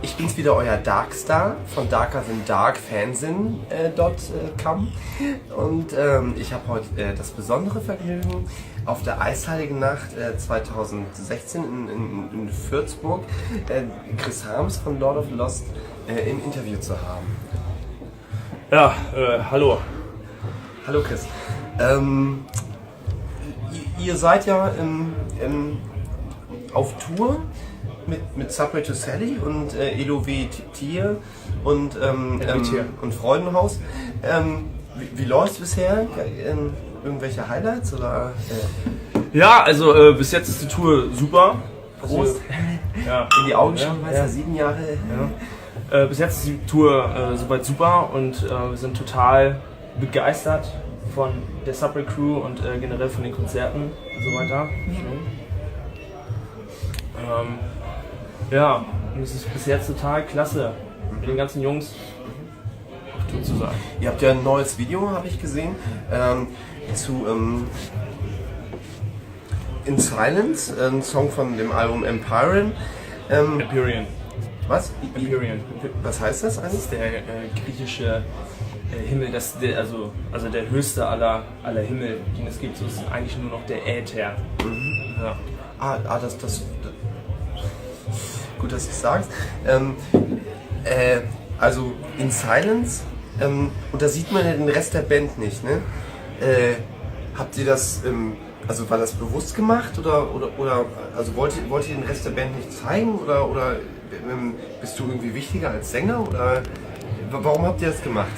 Ich bin's wieder, euer Darkstar von darkerthandarkfansin.com und ich habe heute das besondere Vergnügen, auf der Eisheiligen Nacht 2016 in Würzburg Chris Harms von Lord of Lost im Interview zu haben. Ja, hallo. Hallo Chris. Ihr seid ja auf Tour mit Subway to Sally und Elove Tier und Freudenhaus. Wie läuft's bisher? Irgendwelche Highlights oder? Ja, also bis jetzt ist die Tour super. Prost. Ja. In die Augen schauen, ja. 7 Jahre. Ja. Bis jetzt ist die Tour soweit super und wir sind total begeistert von der Subway Crew und generell von den Konzerten und so weiter. Ja, und es ist bis jetzt total klasse, mit den ganzen Jungs auf Tour zu sein. Ihr habt ja ein neues Video, habe ich gesehen, zu In Silence, ein Song von dem Album Empyrean. Empyrean. Was? Empyrean. Was heißt das eigentlich? Das ist der griechische Himmel, also der höchste aller Himmel, den es gibt. So ist eigentlich nur noch der Äther. Ja. Gut, dass du es sagst. Also In Silence, und da sieht man ja den Rest der Band nicht, ne? Habt ihr das, also war das bewusst gemacht oder also wollt ihr den Rest der Band nicht zeigen oder bist du irgendwie wichtiger als Sänger oder warum habt ihr das gemacht?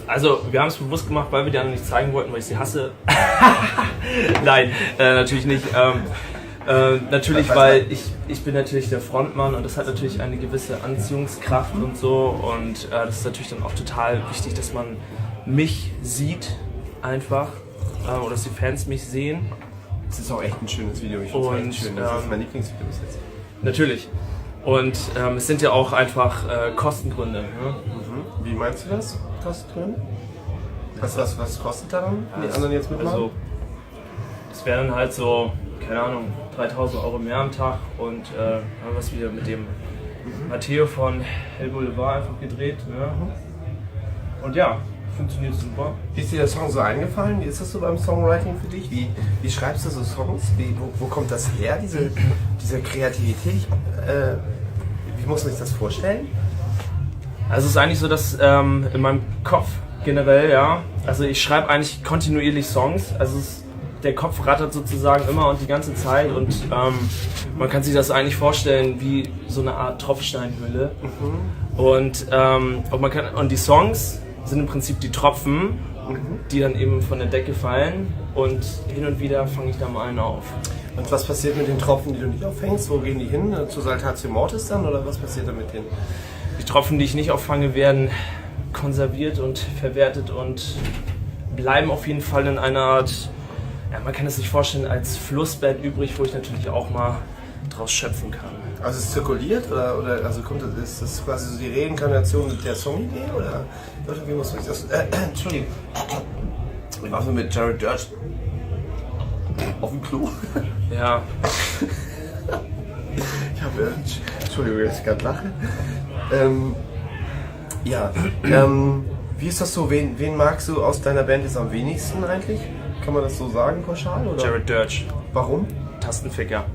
Also wir haben es bewusst gemacht, weil wir die anderen nicht zeigen wollten, weil ich sie hasse. Nein, natürlich nicht. Natürlich, weil ich bin natürlich der Frontmann und das hat natürlich eine gewisse Anziehungskraft und so und das ist natürlich dann auch total wichtig, dass man mich sieht einfach oder dass die Fans mich sehen. Das ist auch echt ein schönes Video, ich finde es echt schön, das ist mein Lieblingsvideo bis jetzt. Natürlich. Und es sind ja auch einfach Kostengründe. Ne? Wie meinst du das? Kostengründe? Was kostet daran, die anderen jetzt mitmachen? Also, das wären halt so, keine Ahnung, 3.000 Euro mehr am Tag und haben wir es wieder mit dem Matteo von Hell Boulevard einfach gedreht. Ne? Und ja, funktioniert super. Wie ist dir der Song so eingefallen? Wie ist das so beim Songwriting für dich? Wie schreibst du so Songs? Wo kommt das her, diese Kreativität? Wie muss man sich das vorstellen? Also es ist eigentlich so, dass in meinem Kopf generell, ja, also ich schreibe eigentlich kontinuierlich Songs, also der Kopf rattert sozusagen immer und die ganze Zeit und man kann sich das eigentlich vorstellen wie so eine Art Tropfsteinhöhle und die Songs sind im Prinzip die Tropfen, die dann eben von der Decke fallen und hin und wieder fange ich da mal einen auf. Und was passiert mit den Tropfen, die du nicht auffängst? Wo gehen die hin? Zu Saltatio Mortis dann oder was passiert da mit denen? Die Tropfen, die ich nicht auffange, werden konserviert und verwertet und bleiben auf jeden Fall in einer Art, ja, man kann es sich vorstellen, als Flussbett übrig, wo ich natürlich auch mal draus schöpfen kann. Also es zirkuliert oder also ist das quasi so die Reinkarnation der Songidee oder wie muss man sich das? Entschuldigung. Ich war so mit Jared Dirge auf dem Klo. Ja. Ich habe Entschuldigung, dass ich gerade lache. Wie ist das so? Wen magst du aus deiner Band jetzt am wenigsten eigentlich? Kann man das so sagen, pauschal? Oder? Jared Dirge. Warum? Tastenficker.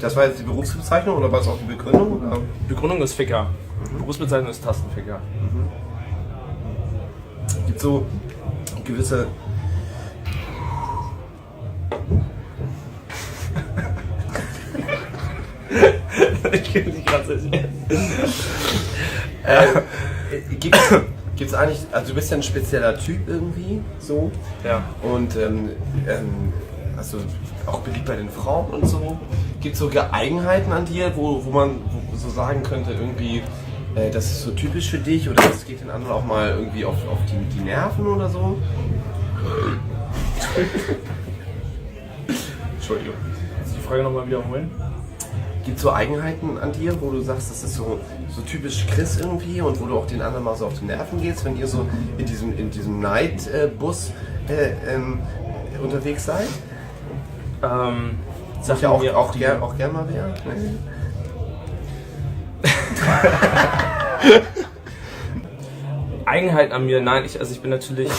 Das war jetzt die Berufsbezeichnung oder war es auch die Begründung? Oder? Begründung ist Ficker. Berufsbezeichnung ist Tastenficker. Gibt so gewisse Ich kann nicht gerade erzählen. Gibt's eigentlich, also du bist ja ein spezieller Typ irgendwie, so. Ja. Und also auch beliebt bei den Frauen und so. Gibt es so Eigenheiten an dir, wo man so sagen könnte, irgendwie, das ist so typisch für dich oder das geht den anderen auch mal irgendwie auf die Nerven oder so? Entschuldigung. Kannst du die Frage nochmal wiederholen? Gibt es so Eigenheiten an dir, wo du sagst, das ist so typisch Chris irgendwie und wo du auch den anderen mal so auf die Nerven gehst, wenn ihr so in diesem Night-Bus unterwegs seid? Sag ja auch mir gern mal wer. Eigenheit an mir, nein, ich bin natürlich.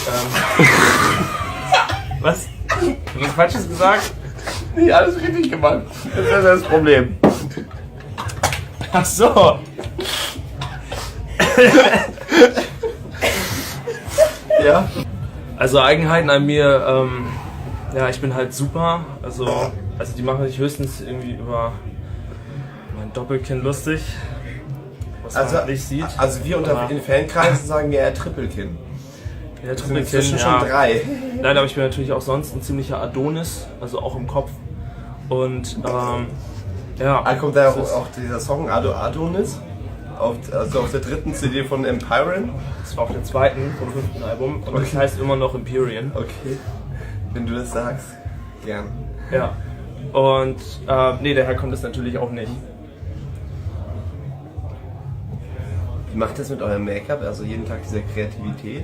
Was? Hast du was Falsches gesagt? Nee, alles richtig gemacht. Das ist das Problem. Ach so. Ja. Also Eigenheiten an mir, ja, ich bin halt super. Also die machen sich höchstens irgendwie über mein Doppelkinn lustig. Was man nicht sieht. Also wir unter den Fankreisen sagen ja eher Trippelkinn. Ja, Das sind Trippelkinn, inzwischen ja. schon 3. Nein, aber ich bin natürlich auch sonst ein ziemlicher Adonis, also auch im Kopf. Und ja. Da kommt da auch dieser Song Adonis, auf der 3. CD von Empyrean. Das war auf der 2. vom 5. Album und das heißt immer noch Empyrean. Okay, wenn du das sagst, gern. Ja. Und nee, daher kommt es natürlich auch nicht. Wie macht das mit eurem Make-up? Also jeden Tag diese Kreativität?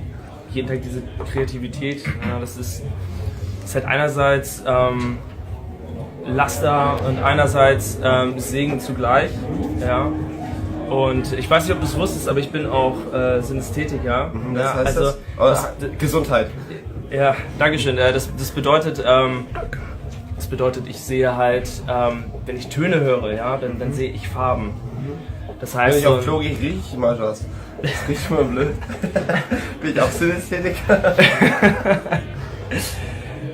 Jeden Tag diese Kreativität, ja, das ist halt einerseits Laster und einerseits Segen zugleich. Ja. Und ich weiß nicht, ob du es wusstest, aber ich bin auch Synästhetiker. Das ja, heißt also, Gesundheit. Ja, Dankeschön. Das bedeutet, ich sehe halt, wenn ich Töne höre, ja, dann sehe ich Farben. Das heißt, Wenn ich auf Klo gehe, rieche ich immer was. Das riecht immer blöd. Bin ich auch Synästhetiker?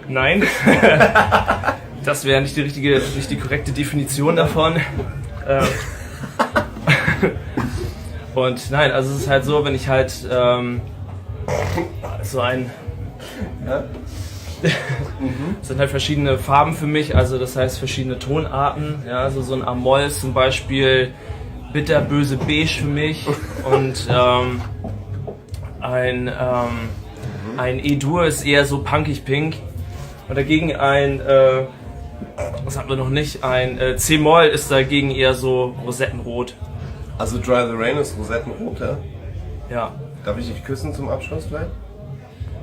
Nein. Das wäre nicht die korrekte Definition davon. Und nein, also es ist halt so, wenn ich halt so ein... Ja? Es sind halt verschiedene Farben für mich, also das heißt verschiedene Tonarten. Ja, also so ein Amol ist zum Beispiel bitterböse beige für mich und ein E-Dur ist eher so punkig pink und dagegen was hatten wir noch nicht, ein C-Moll ist dagegen eher so rosettenrot. Also Dry the Rain ist rosettenrot, ja? Ja. Darf ich dich küssen zum Abschluss vielleicht?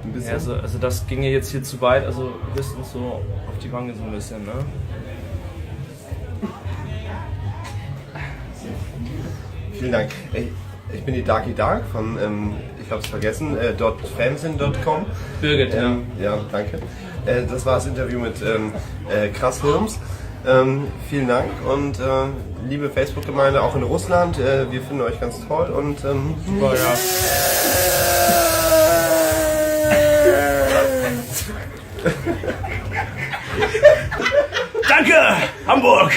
Ein bisschen? Ja, also das ging ja jetzt hier zu weit, also höchstens so auf die Wange so ein bisschen, ne? Vielen Dank. Ich bin die Darky Dark von, ich hab's vergessen, .fansin.com. Birgit, ja. Ja, danke. Das war das Interview mit Krass Hirms. Vielen Dank und liebe Facebook-Gemeinde auch in Russland, wir finden euch ganz toll und Super, ja. Danke, Hamburg!